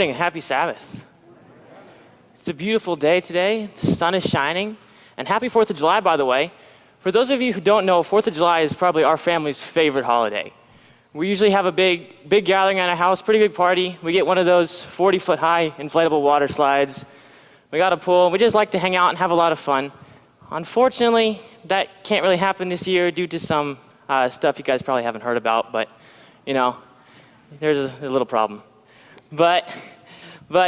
morning and happy Sabbath. It's a beautiful day today. The sun is shining. And happy 4th of July, by the way. For those of you who don't know, 4th of July is probably our family's favorite holiday. We usually have a big gathering at our house, pretty big party. We get one of those 40-foot high inflatable water slides. We got a pool. We just like to hang out and have a lot of fun. Unfortunately, that can't really happen this year due to some stuff you guys probably haven't heard about, but you know, there's a little problem. But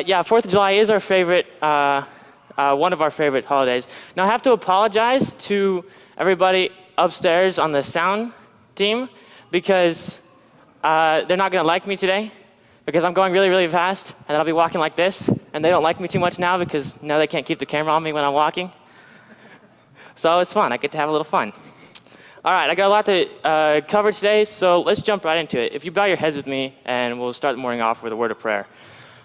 yeah, 4th of July is our favorite, one of our favorite holidays. Now I have to apologize to everybody upstairs on the sound team because they're not gonna like me today because I'm going really, really fast and I'll be walking like this, and they don't like me too much now because now they can't keep the camera on me when I'm walking. So it's fun, I get to have a little fun. All right, I got a lot to cover today, so let's jump right into it. If you bow your heads with me, and we'll start the morning off with a word of prayer.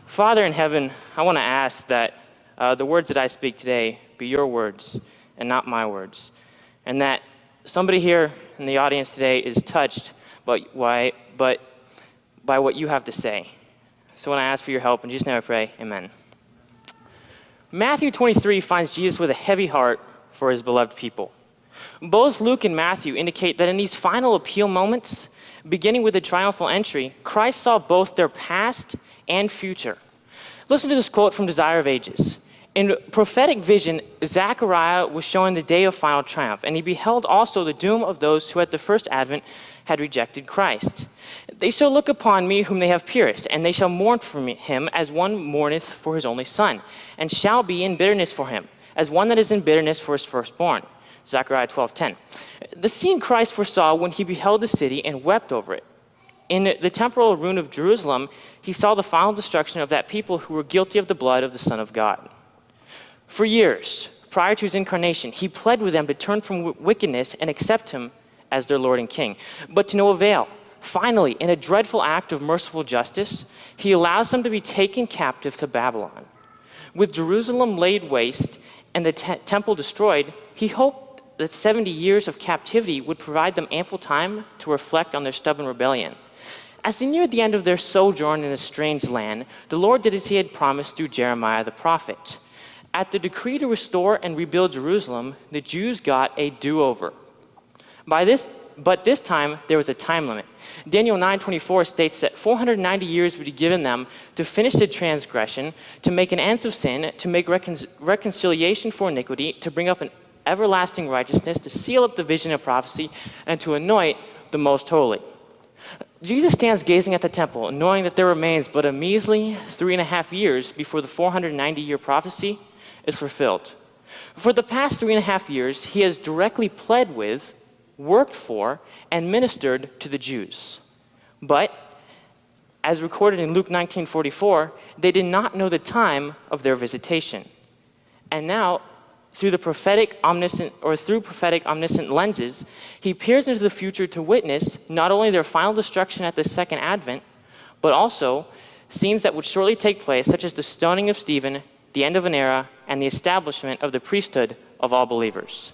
Father in heaven, I want to ask that the words that I speak today be your words and not my words, and that somebody here in the audience today is touched by what you have to say. So when I ask for your help, in Jesus' name I pray, amen. Matthew 23 finds Jesus with a heavy heart for his beloved people. Both Luke and Matthew indicate that in these final appeal moments, beginning with the triumphal entry, Christ saw both their past and future. Listen to this quote from Desire of Ages. In prophetic vision, Zechariah was shown the day of final triumph, and he beheld also the doom of those who at the first advent had rejected Christ. They shall look upon me whom they have pierced, and they shall mourn for him as one mourneth for his only son, and shall be in bitterness for him, as one that is in bitterness for his firstborn. Zechariah 12:10. The scene Christ foresaw when he beheld the city and wept over it. In the temporal ruin of Jerusalem, he saw the final destruction of that people who were guilty of the blood of the Son of God. For years, prior to his incarnation, he pled with them to turn from wickedness and accept him as their Lord and King, but to no avail. Finally, in a dreadful act of merciful justice, he allows them to be taken captive to Babylon. With Jerusalem laid waste and the temple destroyed, he hoped that 70 years of captivity would provide them ample time to reflect on their stubborn rebellion. As they neared the end of their sojourn in a strange land, the Lord did as he had promised through Jeremiah the prophet. At the decree to restore and rebuild Jerusalem, the Jews got a do-over. But this time, there was a time limit. Daniel 9:24 states that 490 years would be given them to finish the transgression, to make an end of sin, to make reconciliation for iniquity, to bring up an everlasting righteousness, to seal up the vision of prophecy, and to anoint the most holy. Jesus stands gazing at the temple, knowing that there remains but a measly 3.5 years before the 490-year prophecy is fulfilled. For the past 3.5 years, he has directly pled with, worked for, and ministered to the Jews. But, as recorded in Luke 19:44, they did not know the time of their visitation. And now, through prophetic omniscient lenses, he peers into the future to witness not only their final destruction at the second advent, but also scenes that would shortly take place, such as the stoning of Stephen, the end of an era, and the establishment of the priesthood of all believers.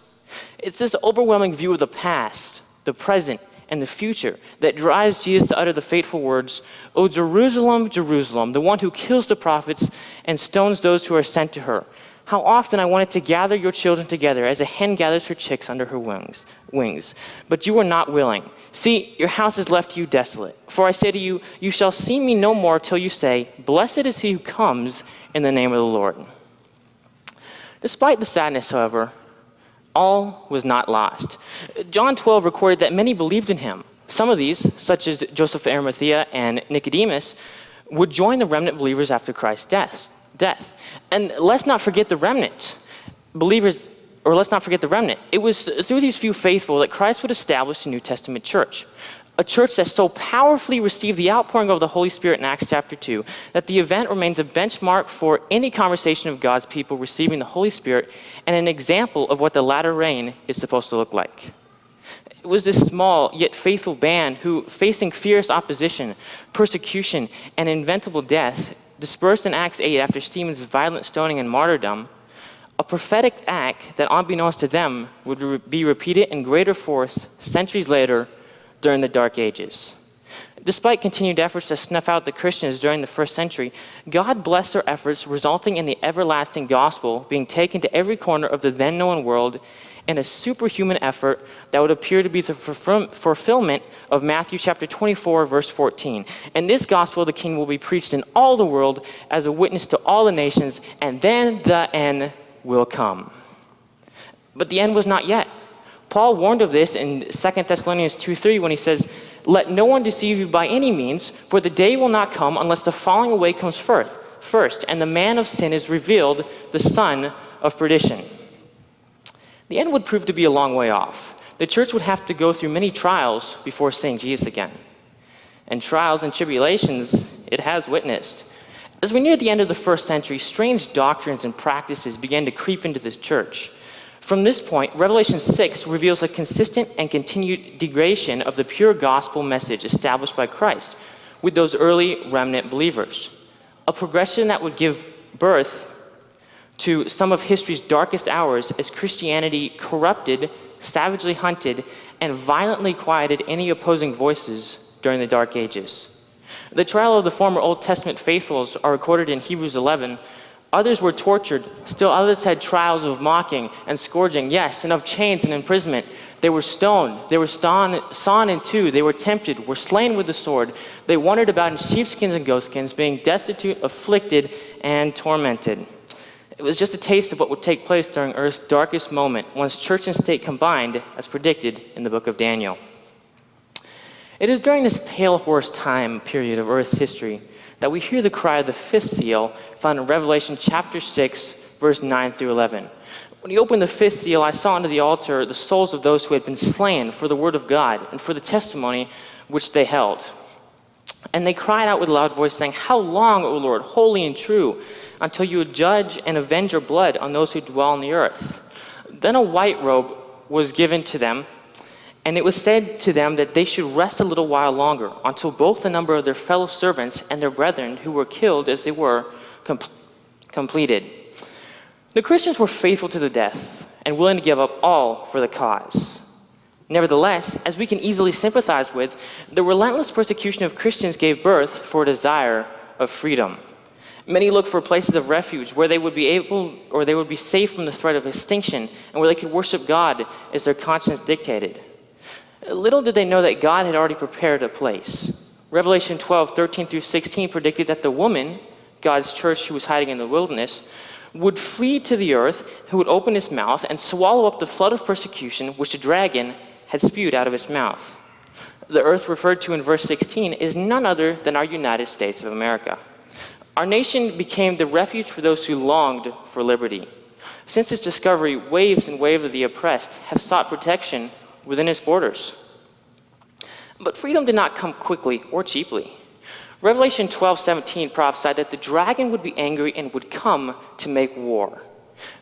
It's this overwhelming view of the past, the present, and the future that drives Jesus to utter the fateful words, "O Jerusalem, Jerusalem, the one who kills the prophets and stones those who are sent to her. How often I wanted to gather your children together as a hen gathers her chicks under her wings. But you were not willing. See, your house is left to you desolate. For I say to you, you shall see me no more till you say, blessed is he who comes in the name of the Lord." Despite the sadness, however, all was not lost. John 12 recorded that many believed in him. Some of these, such as Joseph of Arimathea and Nicodemus, would join the remnant believers after Christ's death. And let's not forget the remnant. Let's not forget the remnant. It was through these few faithful that Christ would establish the New Testament church. A church that so powerfully received the outpouring of the Holy Spirit in Acts chapter 2 that the event remains a benchmark for any conversation of God's people receiving the Holy Spirit and an example of what the latter rain is supposed to look like. It was this small yet faithful band who, facing fierce opposition, persecution, and inevitable death, dispersed in Acts 8 after Stephen's violent stoning and martyrdom, a prophetic act that, unbeknownst to them, would be repeated in greater force centuries later during the Dark Ages. Despite continued efforts to snuff out the Christians during the first century, God blessed their efforts, resulting in the everlasting gospel being taken to every corner of the then known world in a superhuman effort that would appear to be the fulfillment of Matthew chapter 24, verse 14. And this gospel of the King will be preached in all the world as a witness to all the nations, and then the end will come. But the end was not yet. Paul warned of this in 2 Thessalonians 2:3 when he says, "Let no one deceive you by any means, for the day will not come unless the falling away comes first, and the man of sin is revealed, the son of perdition." The end would prove to be a long way off. The church would have to go through many trials before seeing Jesus again. And trials and tribulations it has witnessed. As we near the end of the first century, strange doctrines and practices began to creep into this church. From this point, Revelation 6 reveals a consistent and continued degradation of the pure gospel message established by Christ with those early remnant believers. A progression that would give birth to some of history's darkest hours as Christianity corrupted, savagely hunted, and violently quieted any opposing voices during the Dark Ages. The trial of the former Old Testament faithfuls are recorded in Hebrews 11. Others were tortured. Still others had trials of mocking and scourging, yes, and of chains and imprisonment. They were stoned. They were sawn in two. They were tempted, were slain with the sword. They wandered about in sheepskins and goatskins, being destitute, afflicted, and tormented. It was just a taste of what would take place during Earth's darkest moment, once church and state combined, as predicted in the book of Daniel. It is during this pale horse time period of Earth's history that we hear the cry of the fifth seal found in Revelation chapter 6, verse 9 through 11. When he opened the fifth seal, I saw under the altar the souls of those who had been slain for the word of God and for the testimony which they held. And they cried out with a loud voice, saying, "How long, O Lord, holy and true, until you would judge and avenge your blood on those who dwell on the earth?" Then a white robe was given to them, and it was said to them that they should rest a little while longer, until both the number of their fellow servants and their brethren who were killed as they were completed. The Christians were faithful to the death and willing to give up all for the cause. Nevertheless, as we can easily sympathize with, the relentless persecution of Christians gave birth for a desire of freedom. Many looked for places of refuge where they would be safe from the threat of extinction and where they could worship God as their conscience dictated. Little did they know that God had already prepared a place. Revelation 12:13 through 16 predicted that the woman, God's church who was hiding in the wilderness, would flee to the earth, who would open his mouth and swallow up the flood of persecution which the dragon had spewed out of its mouth. The earth referred to in verse 16 is none other than our United States of America. Our nation became the refuge for those who longed for liberty. Since its discovery, waves and waves of the oppressed have sought protection within its borders. But freedom did not come quickly or cheaply. Revelation 12:17 prophesied that the dragon would be angry and would come to make war.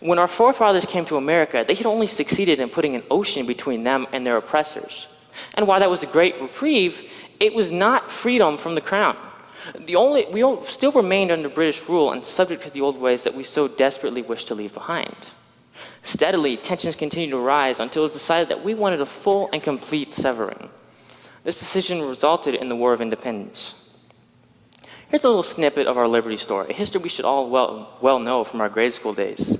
When our forefathers came to America, they had only succeeded in putting an ocean between them and their oppressors. And while that was a great reprieve, it was not freedom from the crown. We all still remained under British rule and subject to the old ways that we so desperately wished to leave behind. Steadily, tensions continued to rise until it was decided that we wanted a full and complete severing. This decision resulted in the War of Independence. Here's a little snippet of our liberty story, a history we should all well know from our grade school days.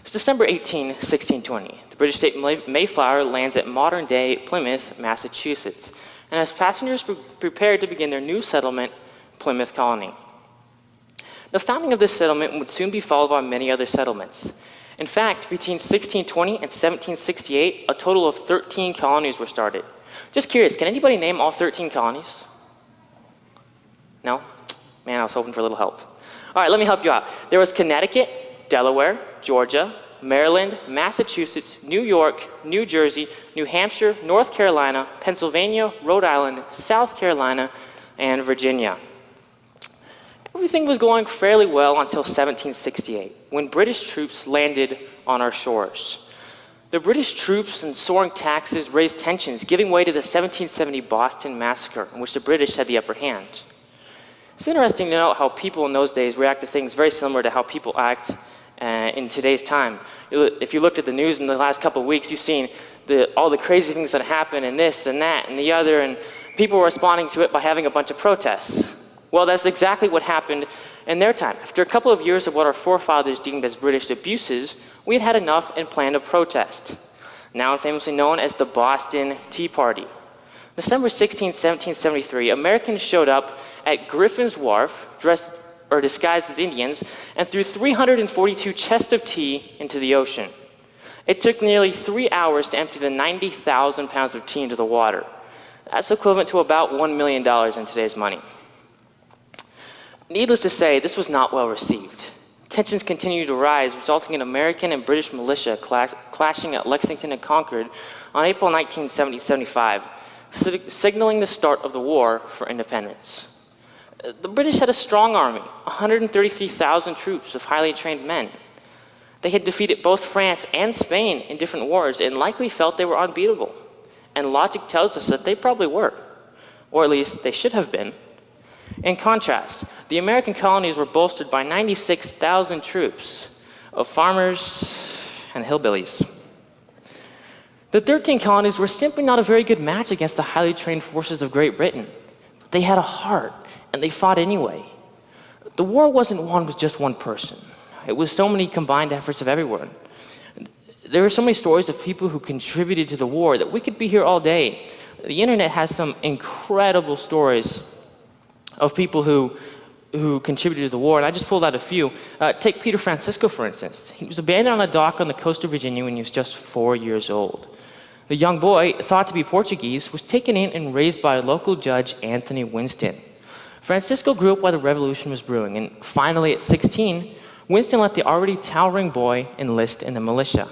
It's December 18, 1620. The British state Mayflower lands at modern-day Plymouth, Massachusetts, and as passengers prepared to begin their new settlement, Plymouth Colony. The founding of this settlement would soon be followed by many other settlements. In fact, between 1620 and 1768, a total of 13 colonies were started. Just curious, can anybody name all 13 colonies? No? Man, I was hoping for a little help. All right, let me help you out. There was Connecticut, Delaware, Georgia, Maryland, Massachusetts, New York, New Jersey, New Hampshire, North Carolina, Pennsylvania, Rhode Island, South Carolina, and Virginia. Everything was going fairly well until 1768, when British troops landed on our shores. The British troops and soaring taxes raised tensions, giving way to the 1770 Boston Massacre, in which the British had the upper hand. It's interesting to note how people in those days react to things very similar to how people act in today's time. If you looked at the news in the last couple of weeks, you've seen all the crazy things that happened and this and that and the other, and people were responding to it by having a bunch of protests. Well, that's exactly what happened in their time. After a couple of years of what our forefathers deemed as British abuses, we had had enough and planned a protest, now famously known as the Boston Tea Party. December 16, 1773, Americans showed up at Griffin's Wharf, dressed or disguised as Indians, and threw 342 chests of tea into the ocean. It took nearly 3 hours to empty the 90,000 pounds of tea into the water. That's equivalent to about $1 million in today's money. Needless to say, this was not well received. Tensions continued to rise, resulting in American and British militia clashing at Lexington and Concord on April 19, 1775, signaling the start of the War for Independence. The British had a strong army, 133,000 troops of highly trained men. They had defeated both France and Spain in different wars and likely felt they were unbeatable. And logic tells us that they probably were, or at least they should have been. In contrast, the American colonies were bolstered by 96,000 troops of farmers and hillbillies. The 13 colonies were simply not a very good match against the highly trained forces of Great Britain. They had a heart, and they fought anyway. The war wasn't won with just one person. It was so many combined efforts of everyone. There are so many stories of people who contributed to the war that we could be here all day. The internet has some incredible stories of people who contributed to the war, and I just pulled out a few. Take Peter Francisco, for instance. He was abandoned on a dock on the coast of Virginia when he was just 4 years old. The young boy, thought to be Portuguese, was taken in and raised by a local judge, Anthony Winston. Francisco grew up while the revolution was brewing, and finally at 16, Winston let the already towering boy enlist in the militia.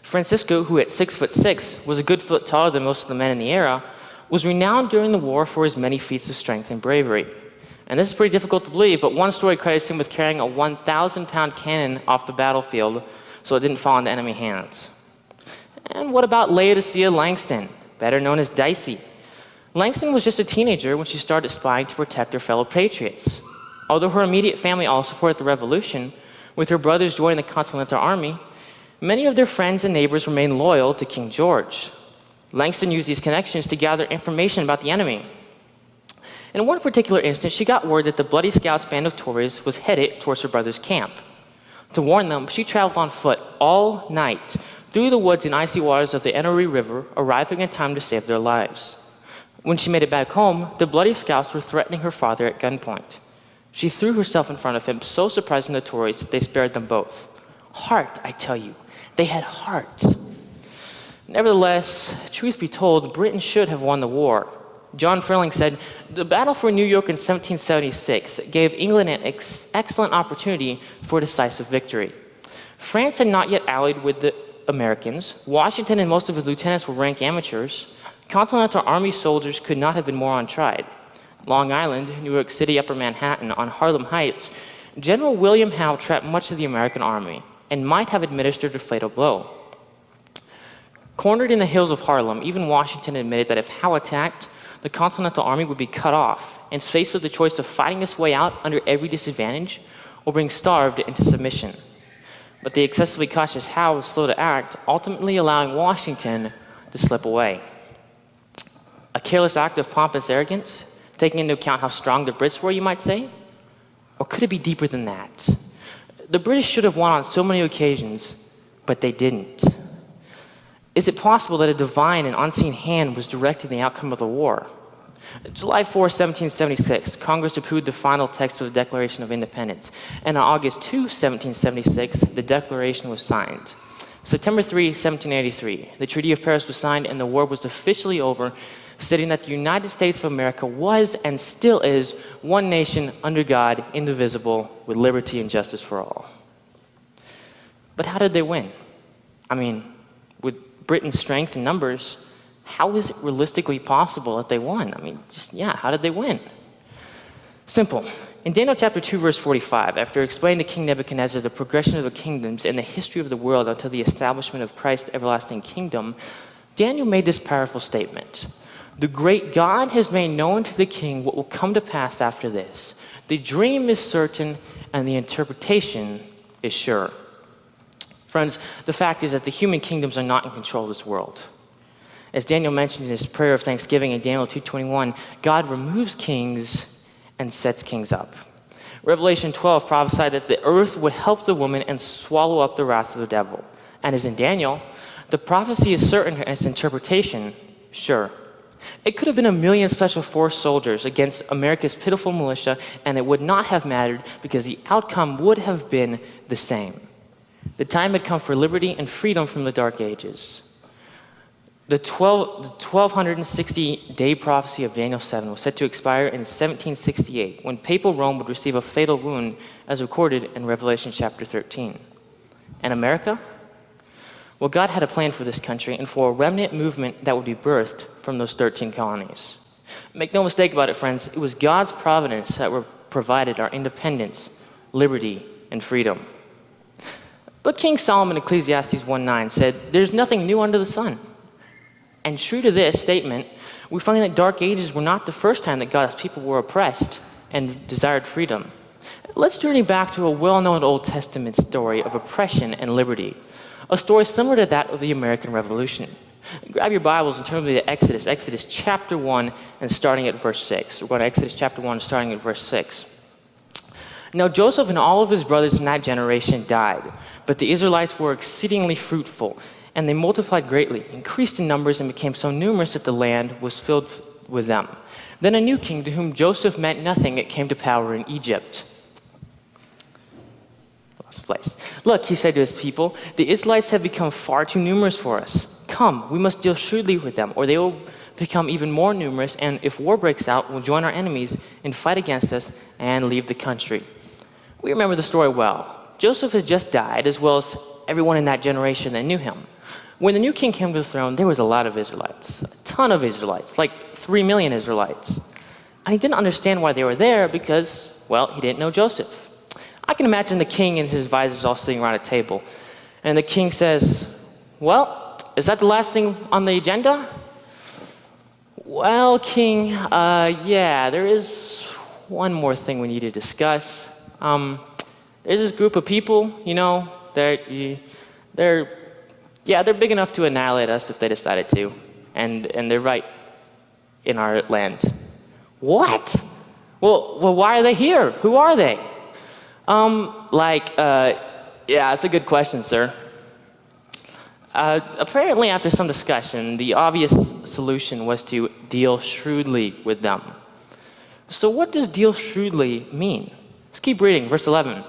Francisco, who at 6'6", was a good foot taller than most of the men in the era, was renowned during the war for his many feats of strength and bravery. And this is pretty difficult to believe, but one story credits him with carrying a 1,000-pound cannon off the battlefield so it didn't fall into enemy hands. And what about Laodicea Langston, better known as Dicey? Langston was just a teenager when she started spying to protect her fellow patriots. Although her immediate family all supported the revolution, with her brothers joining the Continental Army, many of their friends and neighbors remained loyal to King George. Langston used these connections to gather information about the enemy. In one particular instance, she got word that the Bloody Scouts band of Tories was headed towards her brother's camp. To warn them, she traveled on foot all night through the woods and icy waters of the Enoree River, arriving in time to save their lives. When she made it back home, the Bloody Scouts were threatening her father at gunpoint. She threw herself in front of him, so surprising the Tories that they spared them both. Heart, I tell you. They had heart. Nevertheless, truth be told, Britain should have won the war. John Furling said, "The battle for New York in 1776 gave England an excellent opportunity for a decisive victory. France had not yet allied with the Americans. Washington and most of his lieutenants were rank amateurs. Continental Army soldiers could not have been more untried. Long Island, New York City, Upper Manhattan, on Harlem Heights, General William Howe trapped much of the American army and might have administered a fatal blow. Cornered in the hills of Harlem, even Washington admitted that if Howe attacked, the Continental Army would be cut off and faced with the choice of fighting its way out under every disadvantage or being starved into submission. But the excessively cautious Howe was slow to act, ultimately allowing Washington to slip away. A careless act of pompous arrogance, taking into account how strong the Brits were, you might say? Or could it be deeper than that? The British should have won on so many occasions, but they didn't. Is it possible that a divine and unseen hand was directing the outcome of the war? July 4, 1776, Congress approved the final text of the Declaration of Independence, and on August 2, 1776, the Declaration was signed. September 3, 1783, the Treaty of Paris was signed and the war was officially over, stating that the United States of America was and still is one nation under God, indivisible, with liberty and justice for all. But how did they win? I mean, with Britain's strength and numbers, how is it realistically possible that they won? I mean, how did they win? Simple. In Daniel chapter 2, verse 45, after explaining to King Nebuchadnezzar the progression of the kingdoms and the history of the world until the establishment of Christ's everlasting kingdom, Daniel made this powerful statement. The great God has made known to the king what will come to pass after this. The dream is certain and the interpretation is sure. Friends, the fact is that the human kingdoms are not in control of this world. As Daniel mentioned in his prayer of thanksgiving in Daniel 2:21, God removes kings and sets kings up. Revelation 12 prophesied that the earth would help the woman and swallow up the wrath of the devil. And as in Daniel, the prophecy is certain in its interpretation, sure. It could have been 1,000,000 special force soldiers against America's pitiful militia, and it would not have mattered because the outcome would have been the same. The time had come for liberty and freedom from the Dark Ages. The 1260-day prophecy of Daniel 7 was set to expire in 1768, when papal Rome would receive a fatal wound, as recorded in Revelation chapter 13. And America? Well, God had a plan for this country and for a remnant movement that would be birthed from those 13 colonies. Make no mistake about it, friends, it was God's providence that provided our independence, liberty, and freedom. But King Solomon in Ecclesiastes 1:9 said, "There's nothing new under the sun." And true to this statement, we find that dark ages were not the first time that God's people were oppressed and desired freedom. Let's journey back to a well-known Old Testament story of oppression and liberty, a story similar to that of the American Revolution. Grab your Bibles and turn to Exodus chapter 1 and starting at verse 6. We're going to Exodus chapter 1 starting at verse 6. Now Joseph and all of his brothers in that generation died, but the Israelites were exceedingly fruitful, and they multiplied greatly, increased in numbers, and became so numerous that the land was filled with them. Then a new king, to whom Joseph meant nothing, it came to power in Egypt. Lost place. "Look," he said to his people, "the Israelites have become far too numerous for us. Come, we must deal shrewdly with them, or they will become even more numerous, and if war breaks out, we'll join our enemies and fight against us and leave the country." We remember the story well. Joseph had just died, as well as everyone in that generation that knew him. When the new king came to the throne, there was a lot of Israelites, a ton of Israelites, like 3 million Israelites. And he didn't understand why they were there because, well, he didn't know Joseph. I can imagine the king and his advisors all sitting around a table. And the king says, "Well, is that the last thing on the agenda?" "Well, king, yeah, there is one more thing we need to discuss. There's this group of people, they're big enough to annihilate us if they decided to, and they're right in our land." "What? Well, why are they here? Who are they?" Yeah, it's a good question, sir. Apparently, after some discussion, the obvious solution was to deal shrewdly with them. So what does deal shrewdly mean? Let's keep reading, verse 11.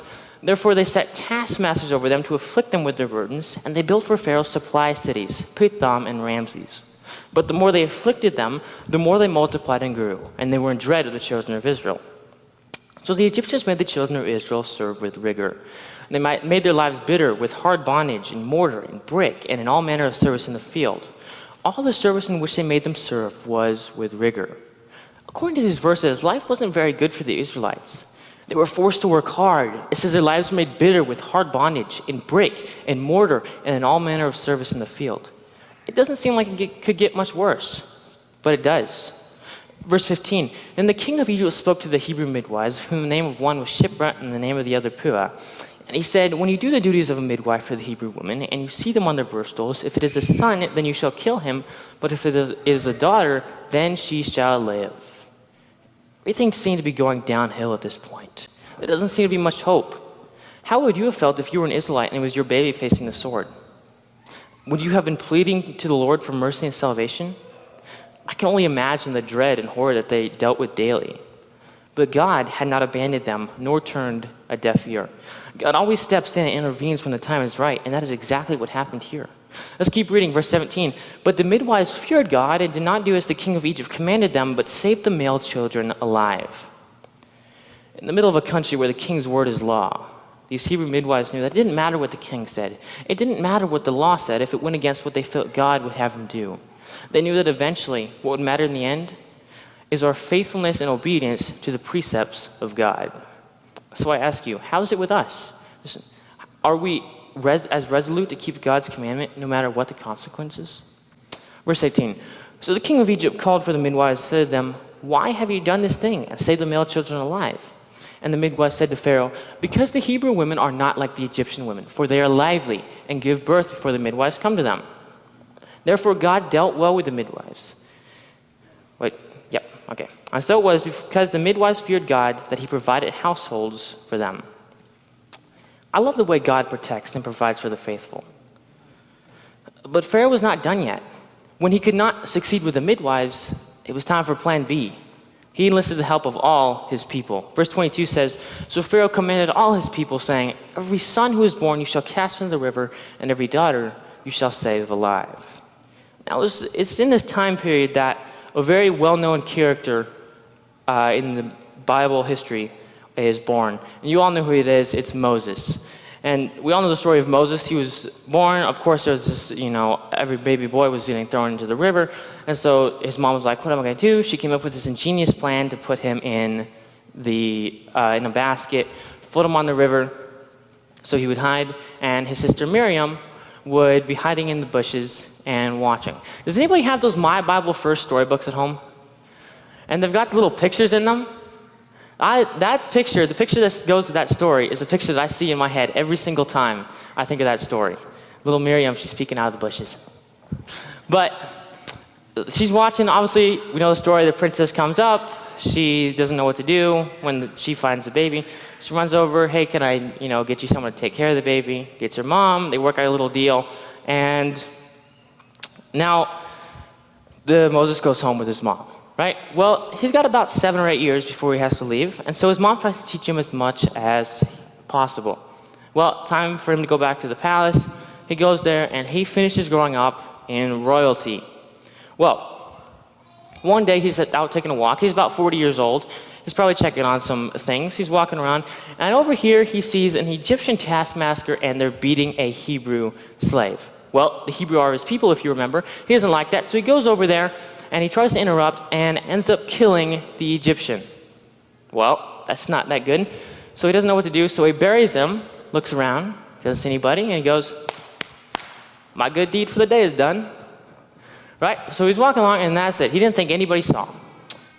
"Therefore they set taskmasters over them to afflict them with their burdens, and they built for Pharaoh supply cities, Pithom and Ramses. But the more they afflicted them, the more they multiplied and grew, and they were in dread of the children of Israel. So the Egyptians made the children of Israel serve with rigor. They made their lives bitter with hard bondage in mortar and brick and in all manner of service in the field. All the service in which they made them serve was with rigor." According to these verses, life wasn't very good for the Israelites. They were forced to work hard. It says their lives were made bitter with hard bondage in brick and mortar and in all manner of service in the field. It doesn't seem like it could get much worse, but it does. Verse 15, "Then the king of Egypt spoke to the Hebrew midwives, whom the name of one was Shipra and the name of the other Puah. And he said, 'When you do the duties of a midwife for the Hebrew women, and you see them on their birth stools, if it is a son, then you shall kill him, but if it is a daughter, then she shall live.'" Everything seemed to be going downhill at this point. There doesn't seem to be much hope. How would you have felt if you were an Israelite and it was your baby facing the sword? Would you have been pleading to the Lord for mercy and salvation? I can only imagine the dread and horror that they dealt with daily. But God had not abandoned them, nor turned a deaf ear. God always steps in and intervenes when the time is right, and that is exactly what happened here. Let's keep reading, verse 17. "But the midwives feared God and did not do as the king of Egypt commanded them, but saved the male children alive." In the middle of a country where the king's word is law, these Hebrew midwives knew that it didn't matter what the king said. It didn't matter what the law said if it went against what they felt God would have them do. They knew that eventually what would matter in the end is our faithfulness and obedience to the precepts of God. So I ask you, how is it with us? Are we as resolute to keep God's commandment no matter what the consequences? Verse 18, "So the king of Egypt called for the midwives and said to them, 'Why have you done this thing and saved the male children alive?' And the midwife said to Pharaoh, because the Hebrew women are not like the Egyptian women, for they are lively and give birth before the midwives come to them. Therefore God dealt well with the midwives. Okay. And so it was because the midwives feared God that he provided households for them. I love the way God protects and provides for the faithful. But Pharaoh was not done yet. When he could not succeed with the midwives, it was time for plan B. He enlisted the help of all his people. Verse 22 says, so Pharaoh commanded all his people, saying, every son who is born you shall cast into the river, and every daughter you shall save alive. Now it's in this time period that a very well-known character in the Bible history is born. And you all know who it is. It's Moses. And we all know the story of Moses. He was born. Of course, there was this, every baby boy was getting thrown into the river. And so his mom was like, what am I going to do? She came up with this ingenious plan to put him in a basket, float him on the river so he would hide. And his sister Miriam would be hiding in the bushes and watching. Does anybody have those My Bible First storybooks at home? And they've got little pictures in them. The picture that goes with that story is a picture that I see in my head every single time I think of that story. Little Miriam, she's peeking out of the bushes. But she's watching, obviously, we know the story, the princess comes up, she doesn't know what to do when she finds the baby. She runs over, hey, can I, get you someone to take care of the baby? Gets her mom, they work out a little deal, and now Moses goes home with his mom. Right? Well, he's got about 7 or 8 years before he has to leave, and so his mom tries to teach him as much as possible. Well, time for him to go back to the palace. He goes there, and he finishes growing up in royalty. Well, one day he's out taking a walk. He's about 40 years old. He's probably checking on some things. He's walking around, and over here he sees an Egyptian taskmaster, and they're beating a Hebrew slave. Well, the Hebrew are his people, if you remember. He doesn't like that, so he goes over there, and he tries to interrupt and ends up killing the Egyptian. Well, that's not that good. So he doesn't know what to do, so he buries him, looks around, doesn't see anybody, and he goes, my good deed for the day is done. Right? So he's walking along, and that's it. He didn't think anybody saw him.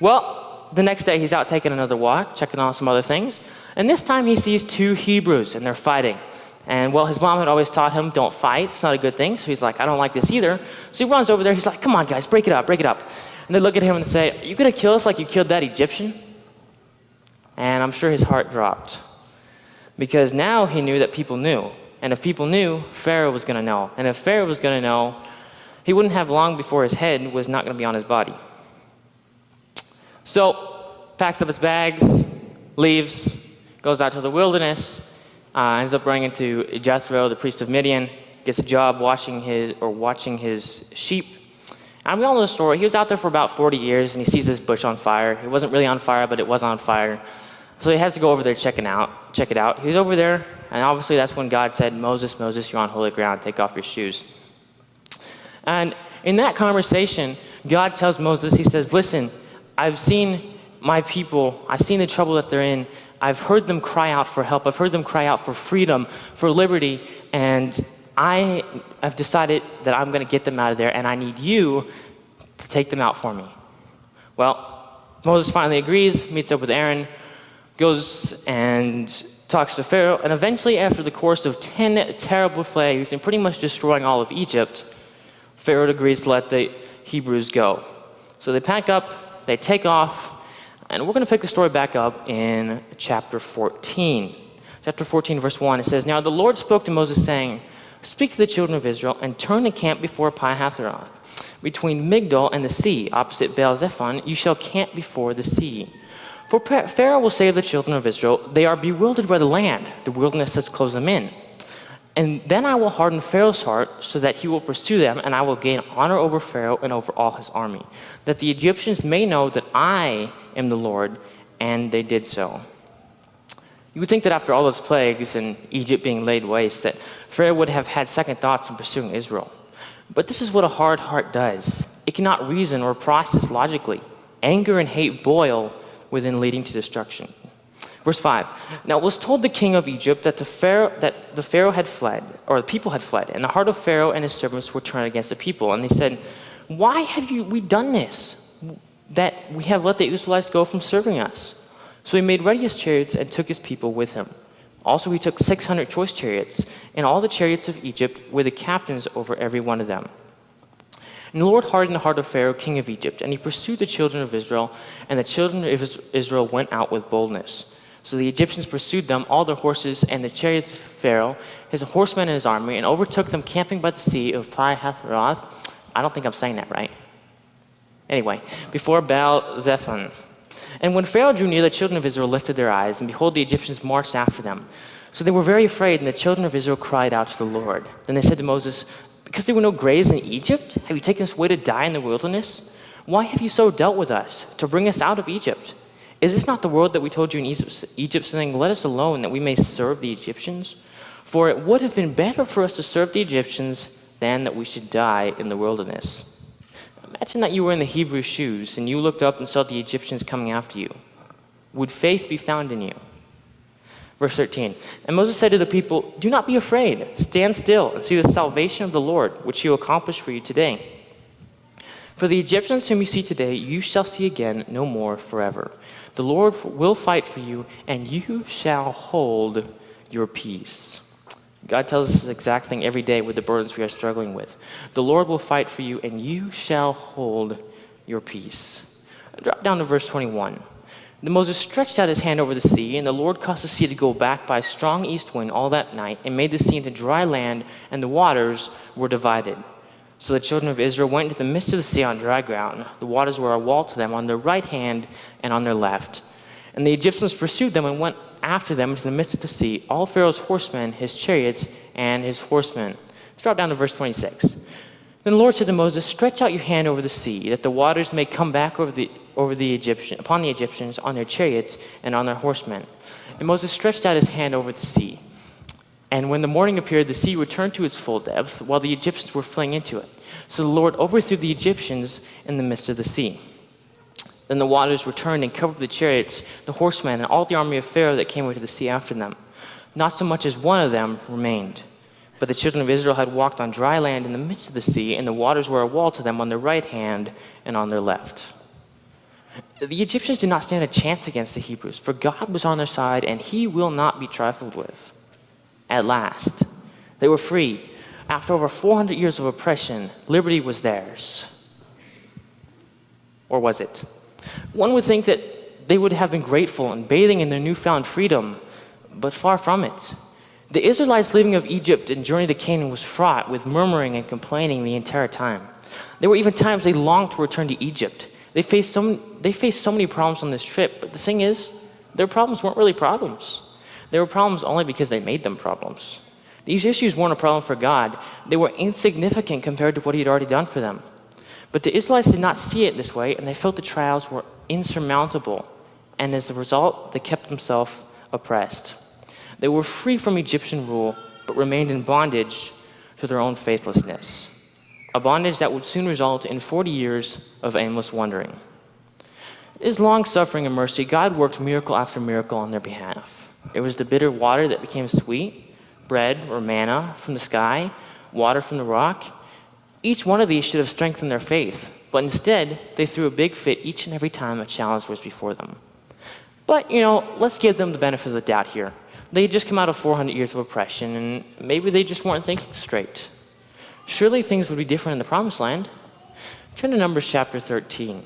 Well, the next day he's out taking another walk, checking on some other things, and this time he sees 2 Hebrews, and they're fighting. And well, his mom had always taught him, don't fight, it's not a good thing. So he's like, I don't like this either. So he runs over there, he's like, come on guys, break it up. And they look at him and say, are you gonna kill us like you killed that Egyptian? And I'm sure his heart dropped. Because now he knew that people knew. And if people knew, Pharaoh was gonna know. And if Pharaoh was gonna know, he wouldn't have long before his head was not gonna be on his body. So, packs up his bags, leaves, goes out to the wilderness, ends up running into Jethro, the priest of Midian, gets a job watching his sheep. And we all know the story. He was out there for about 40 years, and he sees this bush on fire. It wasn't really on fire, but it was on fire. So he has to go over there check it out. He's over there, and obviously that's when God said, Moses, Moses, you're on holy ground. Take off your shoes. And in that conversation, God tells Moses, he says, listen, I've seen my people. I've seen the trouble that they're in. I've heard them cry out for help. I've heard them cry out for freedom, for liberty, and I have decided that I'm going to get them out of there, and I need you to take them out for me. Well, Moses finally agrees, meets up with Aaron, goes and talks to Pharaoh, and eventually, after the course of 10 terrible plagues and pretty much destroying all of Egypt, Pharaoh agrees to let the Hebrews go. So they pack up, they take off, and we're going to pick the story back up in chapter 14. Chapter 14, verse 1, it says, now the Lord spoke to Moses, saying, speak to the children of Israel, and turn the camp before Pi-hahiroth. Between Migdol and the sea, opposite Baal-zephon, you shall camp before the sea. For Pharaoh will say to the children of Israel, they are bewildered by the land. The wilderness has closed them in. And then I will harden Pharaoh's heart so that he will pursue them, and I will gain honor over Pharaoh and over all his army, that the Egyptians may know that I am the Lord. And they did so. You would think that after all those plagues and Egypt being laid waste, that Pharaoh would have had second thoughts in pursuing Israel. But this is what a hard heart does. It cannot reason or process logically. Anger and hate boil within, leading to destruction. Verse 5, now it was told the king of Egypt that the Pharaoh had fled, or the people had fled, and the heart of Pharaoh and his servants were turned against the people. And they said, why have we done this, that we have let the Israelites go from serving us? So he made ready his chariots and took his people with him. Also he took 600 choice chariots, and all the chariots of Egypt with the captains over every one of them. And the Lord hardened the heart of Pharaoh, king of Egypt, and he pursued the children of Israel, and the children of Israel went out with boldness. So the Egyptians pursued them, all their horses and the chariots of Pharaoh, his horsemen and his army, and overtook them camping by the sea of Pi-hahiroth. I don't think I'm saying that right. Anyway, before Baal-zephon. And when Pharaoh drew near, the children of Israel lifted their eyes, and behold, the Egyptians marched after them. So they were very afraid, and the children of Israel cried out to the Lord. Then they said to Moses, because there were no graves in Egypt, have you taken us away to die in the wilderness? Why have you so dealt with us, to bring us out of Egypt? Is this not the word that we told you in Egypt, saying, let us alone, that we may serve the Egyptians? For it would have been better for us to serve the Egyptians than that we should die in the wilderness. Imagine that you were in the Hebrew shoes, and you looked up and saw the Egyptians coming after you. Would faith be found in you? Verse 13, and Moses said to the people, do not be afraid. Stand still and see the salvation of the Lord, which he will accomplish for you today. For the Egyptians whom you see today, you shall see again no more forever. The Lord will fight for you, and you shall hold your peace. God tells us this exact thing every day with the burdens we are struggling with. The Lord will fight for you, and you shall hold your peace. Drop down to verse 21. Then Moses stretched out his hand over the sea, and the Lord caused the sea to go back by a strong east wind all that night, and made the sea into dry land, and the waters were divided. So the children of Israel went into the midst of the sea on dry ground. The waters were a wall to them on their right hand and on their left. And the Egyptians pursued them and went after them into the midst of the sea, all Pharaoh's horsemen, his chariots, and his horsemen. Let's drop down to verse 26. Then the Lord said to Moses, stretch out your hand over the sea, that the waters may come back upon the Egyptians, on their chariots, and on their horsemen. And Moses stretched out his hand over the sea. And when the morning appeared, the sea returned to its full depth, while the Egyptians were fleeing into it. So the Lord overthrew the Egyptians in the midst of the sea. Then the waters returned and covered the chariots, the horsemen, and all the army of Pharaoh that came over to the sea after them. Not so much as one of them remained. But the children of Israel had walked on dry land in the midst of the sea, and the waters were a wall to them on their right hand and on their left. The Egyptians did not stand a chance against the Hebrews, for God was on their side, and he will not be trifled with. At last, they were free. After over 400 years of oppression, liberty was theirs. Or was it? One would think that they would have been grateful and bathing in their newfound freedom, but far from it. The Israelites leaving of Egypt and journey to Canaan was fraught with murmuring and complaining the entire time. There were even times they longed to return to Egypt. They faced so many problems on this trip, but the thing is, their problems weren't really problems. They were problems only because they made them problems. These issues weren't a problem for God. They were insignificant compared to what he had already done for them. But the Israelites did not see it this way, and they felt the trials were insurmountable. And as a result, they kept themselves oppressed. They were free from Egyptian rule, but remained in bondage to their own faithlessness. A bondage that would soon result in 40 years of aimless wandering. In his long-suffering and mercy, God worked miracle after miracle on their behalf. It was the bitter water that became sweet, bread or manna from the sky, water from the rock. Each one of these should have strengthened their faith, but instead, they threw a big fit each and every time a challenge was before them. But, let's give them the benefit of the doubt here. They had just come out of 400 years of oppression, and maybe they just weren't thinking straight. Surely things would be different in the Promised Land. Turn to Numbers chapter 13.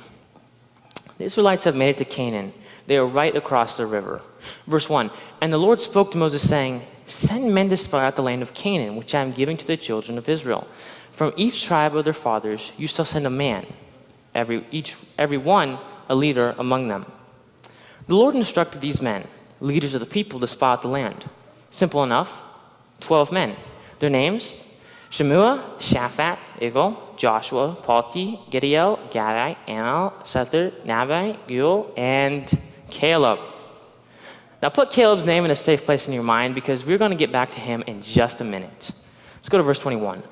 The Israelites have made it to Canaan. They are right across the river. Verse 1, and the Lord spoke to Moses, saying, send men to spy out the land of Canaan, which I am giving to the children of Israel. From each tribe of their fathers you shall send a man, every one a leader among them. The Lord instructed these men, leaders of the people, to spy out the land. Simple enough, 12 men. Their names, Shemua, Shaphat, Igal, Joshua, Palti, Gideel, Gadai, Amal, Sethur, Nabai, Gul, and Caleb. Now put Caleb's name in a safe place in your mind, because we're going to get back to him in just a minute. Let's go to verse 21.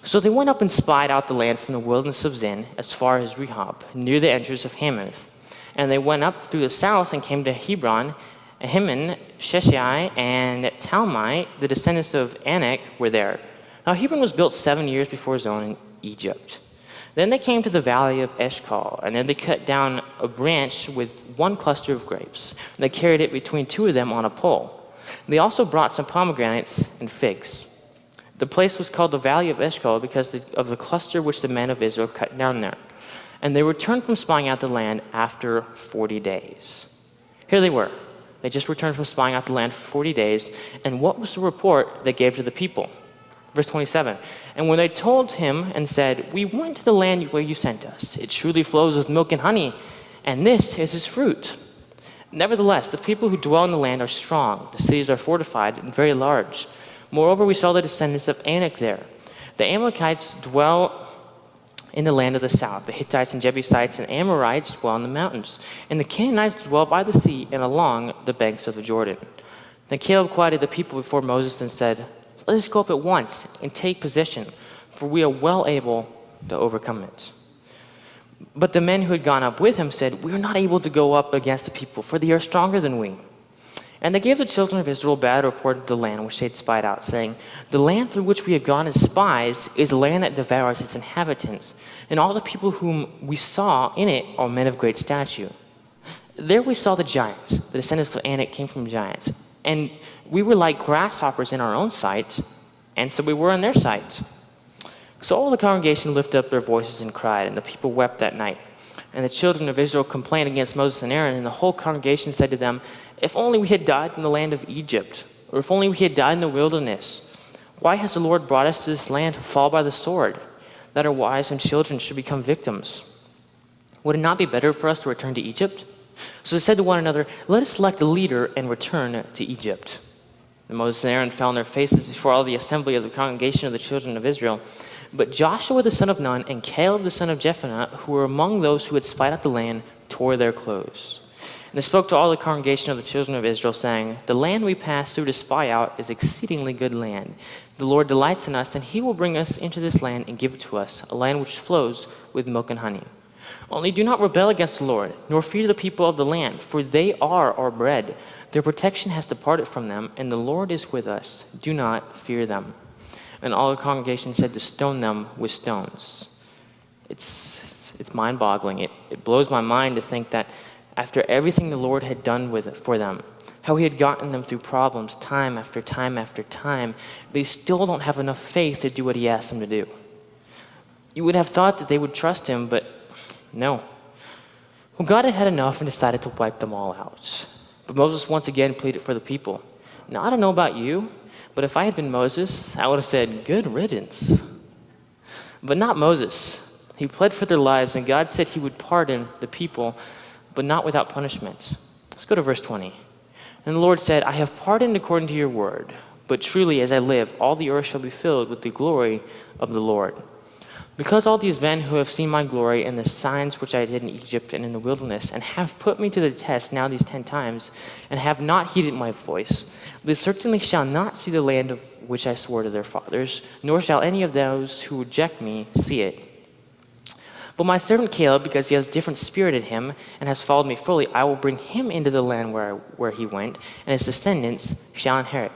So they went up and spied out the land from the wilderness of Zin as far as Rehob, near the entrance of Hamath. And they went up through the south and came to Hebron. Ahiman, Sheshai, and Talmai, the descendants of Anak, were there. Now Hebron was built 7 years before his own in Egypt. Then they came to the valley of Eshcol, and then they cut down a branch with one cluster of grapes. And they carried it between two of them on a pole. They also brought some pomegranates and figs. The place was called the Valley of Eshcol because of the cluster which the men of Israel cut down there. And they returned from spying out the land after 40 days. Here they were. They just returned from spying out the land for 40 days. And what was the report they gave to the people? Verse 27, and when they told him and said, we went to the land where you sent us. It truly flows with milk and honey, and this is its fruit. Nevertheless, the people who dwell in the land are strong. The cities are fortified and very large. Moreover, we saw the descendants of Anak there. The Amalekites dwell in the land of the south. The Hittites and Jebusites and Amorites dwell in the mountains. And the Canaanites dwell by the sea and along the banks of the Jordan. Then Caleb quieted the people before Moses and said, let us go up at once and take possession, for we are well able to overcome it. But the men who had gone up with him said, we are not able to go up against the people, for they are stronger than we. And they gave the children of Israel bad report of the land which they had spied out, saying, the land through which we have gone as spies is a land that devours its inhabitants, and all the people whom we saw in it are men of great stature. There we saw the giants. The descendants of Anak came from giants. And we were like grasshoppers in our own sight, and so we were in their sight. So all the congregation lifted up their voices and cried, and the people wept that night. And the children of Israel complained against Moses and Aaron, and the whole congregation said to them, if only we had died in the land of Egypt, or if only we had died in the wilderness. Why has the Lord brought us to this land to fall by the sword, that our wives and children should become victims? Would it not be better for us to return to Egypt? So they said to one another, let us select a leader and return to Egypt. And Moses and Aaron fell on their faces before all the assembly of the congregation of the children of Israel. But Joshua the son of Nun and Caleb the son of Jephunneh, who were among those who had spied out the land, tore their clothes. And they spoke to all the congregation of the children of Israel, saying, the land we passed through to spy out is exceedingly good land. The Lord delights in us, and he will bring us into this land and give it to us, a land which flows with milk and honey. Only do not rebel against the Lord, nor fear the people of the land, for they are our bread. Their protection has departed from them, and the Lord is with us. Do not fear them. And all the congregation said to stone them with stones. It's mind-boggling. It blows my mind to think that after everything the Lord had done for them, how he had gotten them through problems time after time after time, they still don't have enough faith to do what he asked them to do. You would have thought that they would trust him, but no. Well, God had enough and decided to wipe them all out. But Moses once again pleaded for the people. Now, I don't know about you, but if I had been Moses, I would have said, good riddance. But not Moses. He pled for their lives, and God said he would pardon the people, but not without punishment. Let's go to verse 20. And the Lord said, I have pardoned according to your word, but truly as I live, all the earth shall be filled with the glory of the Lord. Because all these men who have seen my glory and the signs which I did in Egypt and in the wilderness, and have put me to the test now these 10 times, and have not heeded my voice, they certainly shall not see the land of which I swore to their fathers, nor shall any of those who reject me see it. But my servant Caleb, because he has a different spirit in him, and has followed me fully, I will bring him into the land where he went, and his descendants shall inherit.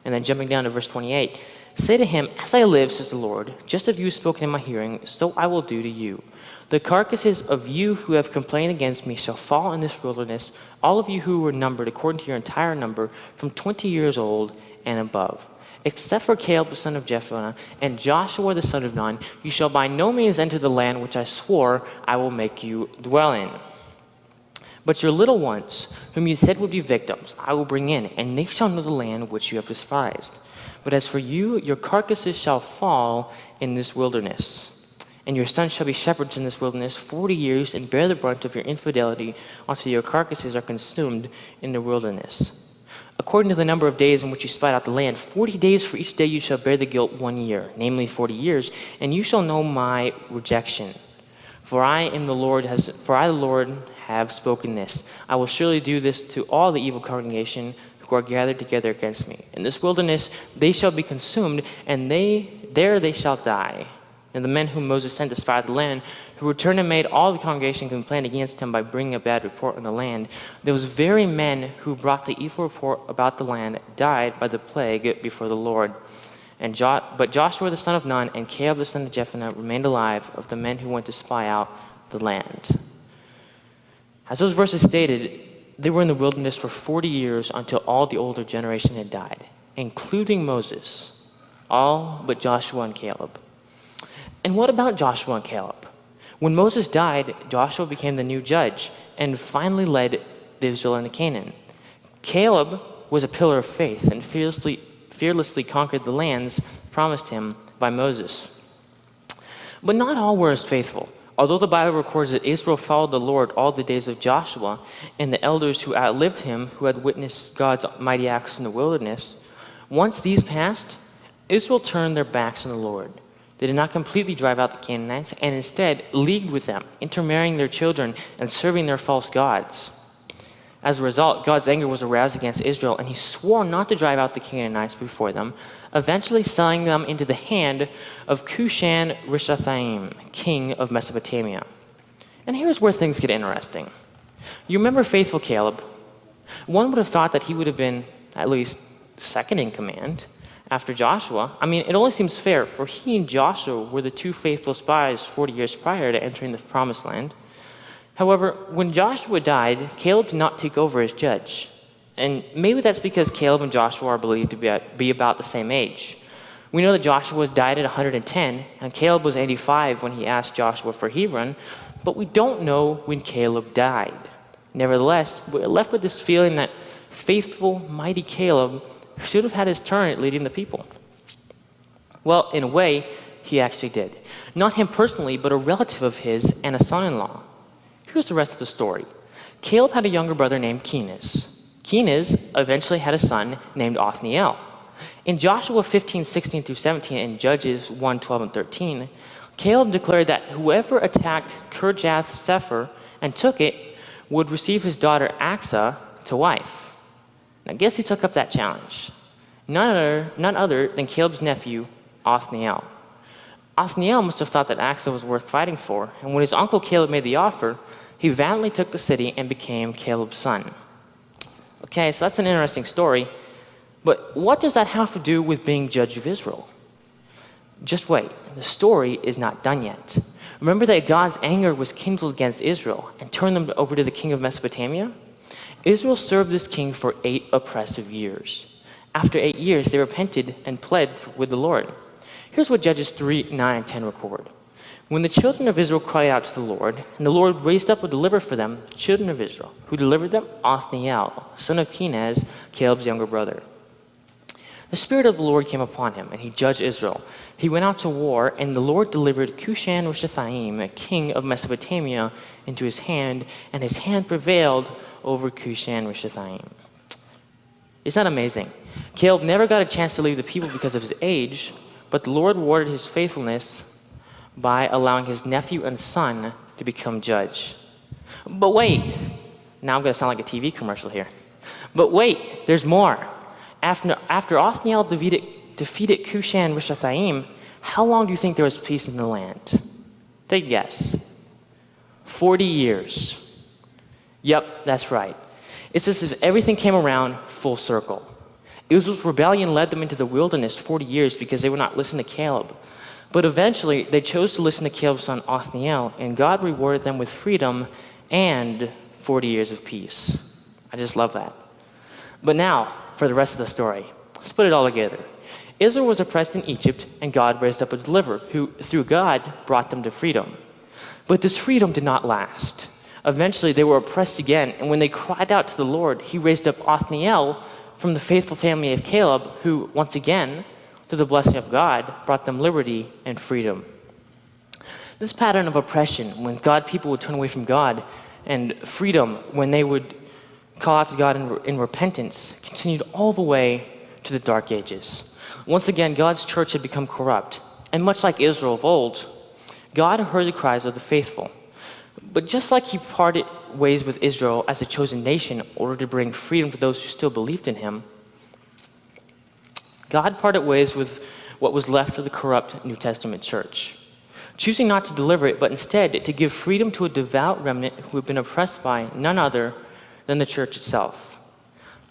And then jumping down to verse 28, say to him, as I live, says the Lord, just as you have spoken in my hearing, so I will do to you. The carcasses of you who have complained against me shall fall in this wilderness, all of you who were numbered according to your entire number, from 20 years old and above. Except for Caleb the son of Jephunneh and Joshua the son of Nun, you shall by no means enter the land which I swore I will make you dwell in. But your little ones, whom you said would be victims, I will bring in, and they shall know the land which you have despised. But as for you, your carcasses shall fall in this wilderness, and your sons shall be shepherds in this wilderness 40 years, and bear the brunt of your infidelity until your carcasses are consumed in the wilderness. According to the number of days in which you spied out the land, 40 days for each day you shall bear the guilt 1 year, namely 40 years, and you shall know my rejection. For I, the Lord, have spoken this. I will surely do this to all the evil congregation who are gathered together against me. In this wilderness they shall be consumed, and there they shall die. And the men whom Moses sent to spy out the land, who returned and made all the congregation complain against him by bringing a bad report on the land, those very men who brought the evil report about the land died by the plague before the Lord. But Joshua the son of Nun and Caleb the son of Jephunneh remained alive of the men who went to spy out the land. As those verses stated, they were in the wilderness for 40 years until all the older generation had died, including Moses, all but Joshua and Caleb. And what about Joshua and Caleb? When Moses died, Joshua became the new judge and finally led Israel into Canaan. Caleb was a pillar of faith and fearlessly conquered the lands promised him by Moses. But not all were as faithful. Although the Bible records that Israel followed the Lord all the days of Joshua and the elders who outlived him, who had witnessed God's mighty acts in the wilderness, once these passed, Israel turned their backs on the Lord. They did not completely drive out the Canaanites and instead leagued with them, intermarrying their children and serving their false gods. As a result, God's anger was aroused against Israel, and he swore not to drive out the Canaanites before them, eventually selling them into the hand of Cushan-Rishathaim, king of Mesopotamia. And here's where things get interesting. You remember faithful Caleb? One would have thought that he would have been at least second in command after Joshua. I mean, it only seems fair, for he and Joshua were the two faithful spies 40 years prior to entering the promised land. However, when Joshua died, Caleb did not take over as judge. And maybe that's because Caleb and Joshua are believed to be about the same age. We know that Joshua died at 110, and Caleb was 85 when he asked Joshua for Hebron, but we don't know when Caleb died. Nevertheless, we're left with this feeling that faithful, mighty Caleb should have had his turn at leading the people. Well, in a way, he actually did. Not him personally, but a relative of his and a son-in-law. Here's the rest of the story. Caleb had a younger brother named Kenaz. Kenaz eventually had a son named Othniel. In Joshua 15:16 through 17 and Judges 1:12 and 13, Caleb declared that whoever attacked Kirjath-Sepher and took it would receive his daughter Achsah to wife. Now guess who took up that challenge? None other than Caleb's nephew, Othniel. Othniel must have thought that Achsah was worth fighting for, and when his uncle Caleb made the offer, he valiantly took the city and became Caleb's son. Okay, so that's an interesting story, but what does that have to do with being judge of Israel? Just wait, the story is not done yet. Remember that God's anger was kindled against Israel and turned them over to the king of Mesopotamia? Israel served this king for 8 oppressive years. After 8 years, they repented and pled with the Lord. Here's what Judges 3:9 and 10 record. When the children of Israel cried out to the Lord, and the Lord raised up a deliverer for them, the children of Israel, who delivered them, Othniel, son of Kenaz, Caleb's younger brother. The Spirit of the Lord came upon him, and he judged Israel. He went out to war, and the Lord delivered Cushan-Rishathaim, a king of Mesopotamia, into his hand, and his hand prevailed over Cushan-Rishathaim. Isn't that amazing? Caleb never got a chance to lead the people because of his age, but the Lord rewarded his faithfulness by allowing his nephew and son to become judge. But wait, now I'm going to sound like a TV commercial here. But wait, there's more. After Othniel defeated Cushan-Rishathaim, how long do you think there was peace in the land? Take a guess. 40 years. Yep, that's right. It's as if everything came around full circle. Israel's rebellion led them into the wilderness 40 years because they would not listen to Caleb. But eventually, they chose to listen to Caleb's son Othniel, and God rewarded them with freedom and 40 years of peace. I just love that. But now, for the rest of the story, let's put it all together. Israel was oppressed in Egypt, and God raised up a deliverer who, through God, brought them to freedom. But this freedom did not last. Eventually, they were oppressed again, and when they cried out to the Lord, he raised up Othniel from the faithful family of Caleb, who, once again, through the blessing of God, brought them liberty and freedom. This pattern of oppression, when God's people would turn away from God, and freedom, when they would call out to God in repentance, continued all the way to the Dark Ages. Once again, God's church had become corrupt, and much like Israel of old, God heard the cries of the faithful. But just like he parted ways with Israel as a chosen nation in order to bring freedom to those who still believed in him, God parted ways with what was left of the corrupt New Testament church, choosing not to deliver it, but instead to give freedom to a devout remnant who had been oppressed by none other than the church itself.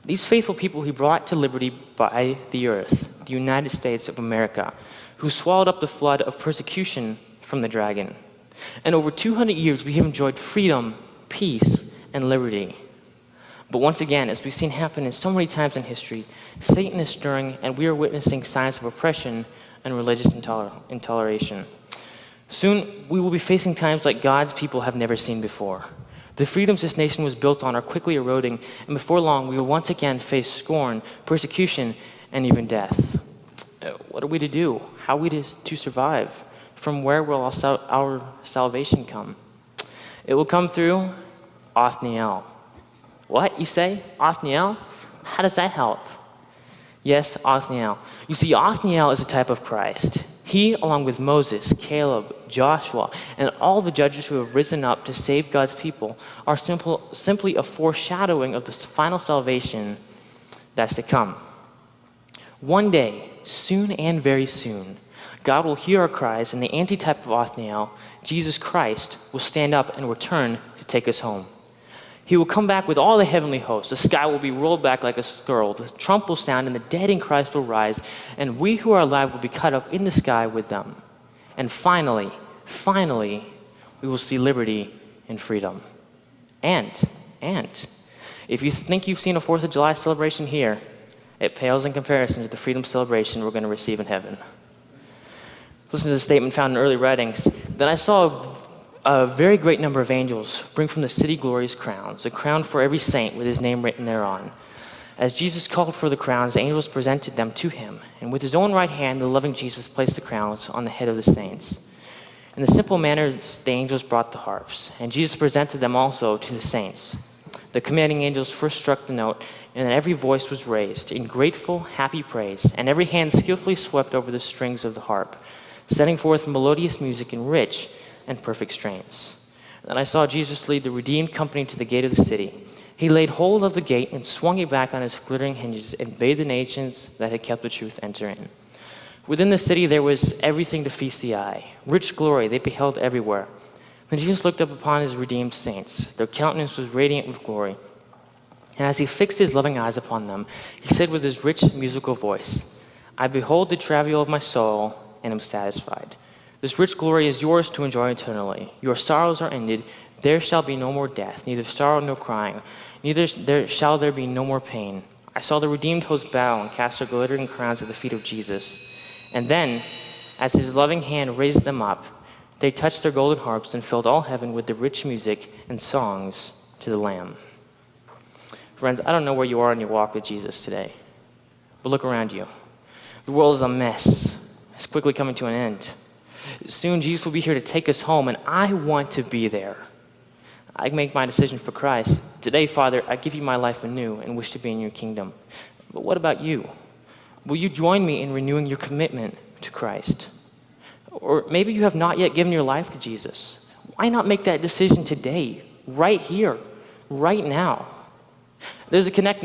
These faithful people he brought to liberty by the earth, the United States of America, who swallowed up the flood of persecution from the dragon. And over 200 years, we have enjoyed freedom, peace, and liberty. But once again, as we've seen happen in so many times in history, Satan is stirring, and we are witnessing signs of oppression and religious intoleration. Soon, we will be facing times like God's people have never seen before. The freedoms this nation was built on are quickly eroding, and before long, we will once again face scorn, persecution, and even death. What are we to do? How are we to survive? From where will our salvation come? It will come through Othniel. What, you say? Othniel? How does that help? Yes, Othniel. You see, Othniel is a type of Christ. He, along with Moses, Caleb, Joshua, and all the judges who have risen up to save God's people, are simply a foreshadowing of the final salvation that's to come. One day, soon and very soon, God will hear our cries, and the antitype of Othniel, Jesus Christ, will stand up and return to take us home. He will come back with all the heavenly hosts. The sky will be rolled back like a scroll. The trump will sound, and the dead in Christ will rise, and we who are alive will be caught up in the sky with them. And finally, we will see liberty and freedom. And, if you think you've seen a 4th of July celebration here, it pales in comparison to the freedom celebration we're going to receive in heaven. Listen to the statement found in early writings. Then I saw a very great number of angels bring from the city glorious crowns, a crown for every saint with his name written thereon. As Jesus called for the crowns, the angels presented them to him, and with his own right hand, the loving Jesus placed the crowns on the head of the saints. In the simple manner, the angels brought the harps, and Jesus presented them also to the saints. The commanding angels first struck the note, and then every voice was raised in grateful, happy praise, and every hand skillfully swept over the strings of the harp, setting forth melodious music in rich and perfect strains. Then I saw Jesus lead the redeemed company to the gate of the city. He laid hold of the gate and swung it back on its glittering hinges and bade the nations that had kept the truth enter in. Within the city there was everything to feast the eye. Rich glory they beheld everywhere. Then Jesus looked up upon his redeemed saints. Their countenance was radiant with glory. And as he fixed his loving eyes upon them, he said with his rich musical voice, I behold the travail of my soul and am satisfied. This rich glory is yours to enjoy eternally. Your sorrows are ended. There shall be no more death, neither sorrow nor crying, neither shall there be no more pain. I saw the redeemed host bow and cast their glittering crowns at the feet of Jesus. And then, as his loving hand raised them up, they touched their golden harps and filled all heaven with the rich music and songs to the Lamb. Friends, I don't know where you are in your walk with Jesus today, but look around you. The world is a mess. It's quickly coming to an end. Soon Jesus will be here to take us home, and I want to be there. I make my decision for Christ. Today, Father, I give you my life anew and wish to be in your kingdom. But what about you? Will you join me in renewing your commitment to Christ? Or maybe you have not yet given your life to Jesus. Why not make that decision today, right here, right now? There's a connect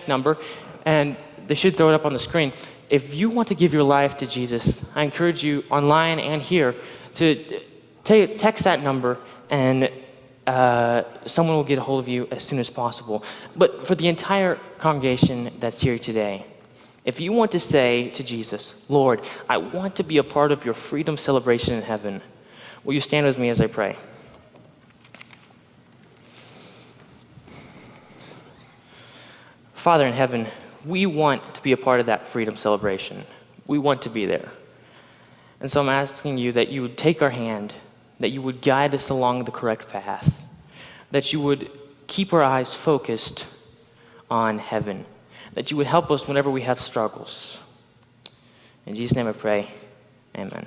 number, and they should throw it up on the screen. If you want to give your life to Jesus, I encourage you online and here to text that number, and someone will get a hold of you as soon as possible. But for the entire congregation that's here today, if you want to say to Jesus, Lord, I want to be a part of your freedom celebration in heaven, will you stand with me as I pray? Father in heaven, we want to be a part of that freedom celebration. We want to be there. And so I'm asking you that you would take our hand, that you would guide us along the correct path, that you would keep our eyes focused on heaven, that you would help us whenever we have struggles. In Jesus' name I pray, amen.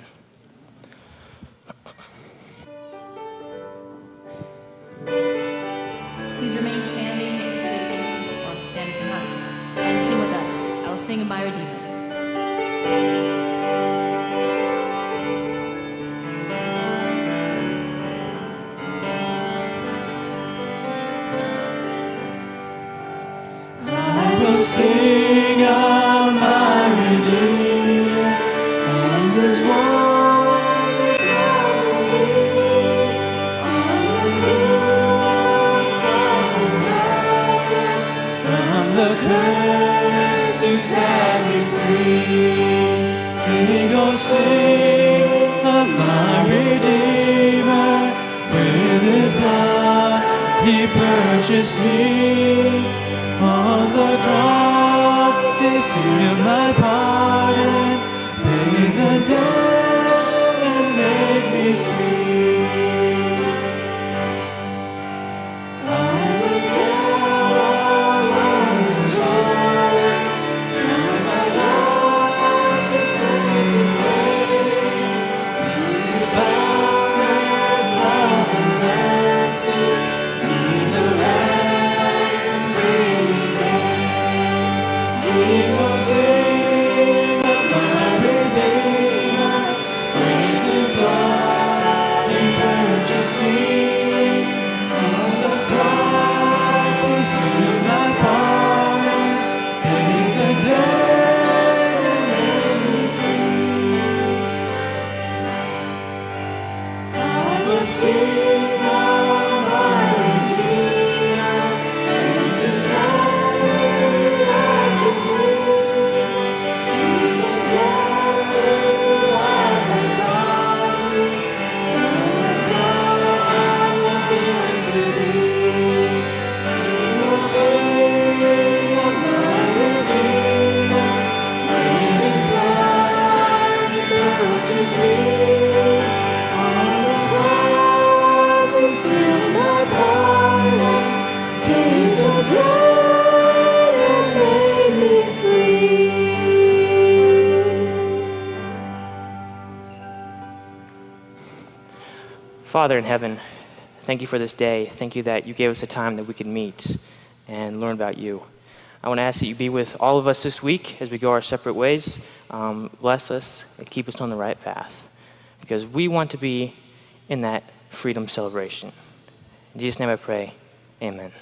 Please remain standing if you're standing, or stand if you're not, and sing with us. I will sing of my Redeemer. I will sing of my Redeemer, and His wondrous love for me. On the cross, He suffered Sing, oh sing of my Redeemer. With his blood he purchased me. On the cross he sealed my pardon, paid the debt and made me free. I will tell all of the story, now my life to stand to save. In his boundless love and mercy, he the ransom free me gave. Sing, oh sing of my Redeemer, with his blood he purchased me. On the cross he sealed my pardon, paid the debt and made me free. I will sing of my Redeemer, and his hand light to prove. He from death to life had brought me, Son of God with him to be. Sing, oh sing of my Redeemer, with his blood he purchased me. On the cross he sealed my pardon, paid the debt and made me free. Father in heaven, thank you for this day. Thank you that you gave us a time that we could meet and learn about you. I want to ask that you be with all of us this week as we go our separate ways. Bless us and keep us on the right path, because we want to be in that freedom celebration. In Jesus' name I pray, amen.